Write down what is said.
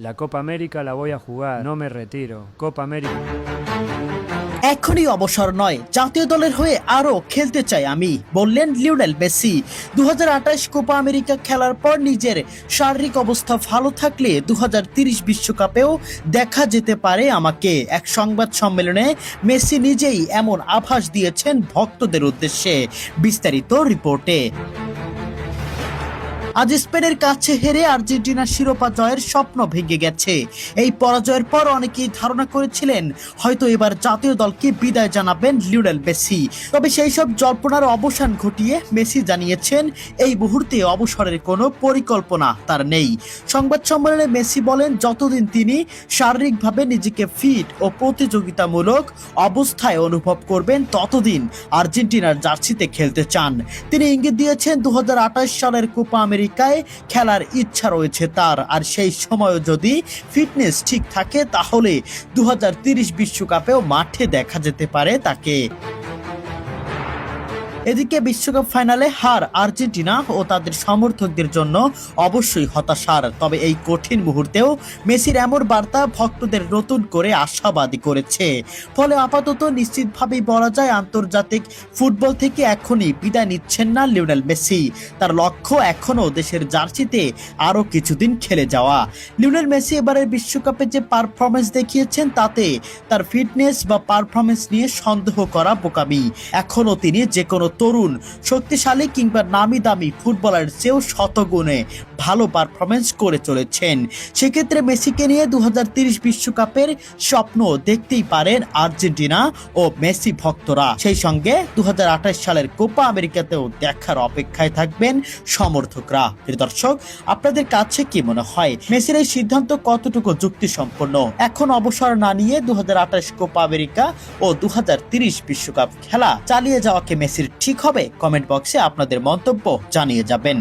La Copa América la voy a jugar, no me retiro. Copa América. এখনই অবসর নয়, জাতীয় দলের হয়ে আরো খেলতে চাই আমি, বললেন লিওনেল মেসি। 2028 কোপা আমেরিকা খেলার পর নিজের শারীরিক অবস্থা ভালো থাকলে 2030 বিশ্বকাপেও দেখা যেতে পারে আমাকে। এক সংবাদ সম্মেলনে মেসি নিজেই এমন আভাস দিয়েছেন ভক্তদের উদ্দেশ্যে। বিস্তারিত রিপোর্টে। আজ স্পেনের কাছে হেরে আর্জেন্টিনার শিরোপা জয়ের স্বপ্ন ভেঙে গেছে। এই পরাজয়ের পর অনেকেই ধারণা করেছিলেন হয়তো এবার জাতীয় দলকে বিদায় জানাবেন লিওনেল মেসি। তবে সেই সব জল্পনার অবসান ঘটিয়ে মেসি জানিয়েছেন এই মুহূর্তে অবসরের কোনো পরিকল্পনা তার নেই। সংবাদ সম্মেলনে মেসি বলেন, যতদিন তিনি শারীরিকভাবে নিজেকে ফিট ও প্রতিযোগিতামূলক অবস্থায় অনুভব করবেন ততদিন আর্জেন্টিনার জার্সিতে খেলতে চান। তিনি ইঙ্গিত দিয়েছেন 2028 সালের কোপা আমেরিকায় খেলার ইচ্ছা রয়েছে তার, আর সেই সময়ও যদি ফিটনেস ঠিক থাকে তাহলে 2030 বিশ্বকাপেও মাঠে দেখা যেতে পারে তাকে। এদিকে বিশ্বকাপ ফাইনালে হার আর্জেন্টিনা ও তাদের সমর্থকদের জন্য অবশ্যই হতাশার। তবে এই কঠিন মুহূর্তেও মেসির এমন বার্তা ভক্তদের নতুন করে আশাবাদী করেছে। ফলে আপাতত নিশ্চিতভাবেই বলা যায় আন্তর্জাতিক ফুটবল থেকে এখনই বিদায় নিচ্ছেন না লিওনেল মেসি। তার লক্ষ্য এখনও দেশের জার্সিতে আরও কিছুদিন খেলে যাওয়া। লিওনেল মেসি এবারের বিশ্বকাপে যে পারফরমেন্স দেখিয়েছেন তাতে তার ফিটনেস বা পারফরমেন্স নিয়ে সন্দেহ করা বোকামি। এখনও তিনি যে কোনো তরুণ, শক্তিশালী কিংবা নামি দামি ফুটবলার চেয়েও শতগুণে ভালো পারফরমেন্স করে চলেছেন। সেক্ষেত্রে মেসিকে নিয়ে 2030 বিশ্বকাপের স্বপ্ন দেখতেই পারেন আর্জেন্টিনা ও মেসি ভক্তরা। সেই সঙ্গে 2028 সালের কোপা আমেরিকাতেও দেখার অপেক্ষায় থাকবেন সমর্থকরা। প্রিয় দর্শক, আপনাদের কাছে কি মনে হয় মেসির এই সিদ্ধান্ত কতটুকু যুক্তিসম্পন্ন? এখন অবসর না নিয়ে 2028 কোপা আমেরিকা ও 2030 বিশ্বকাপ খেলা চালিয়ে যাওয়াকে মেসির ঠিক হবে? কমেন্ট বক্সে আপনাদের মন্তব্য জানিয়ে যাবেন।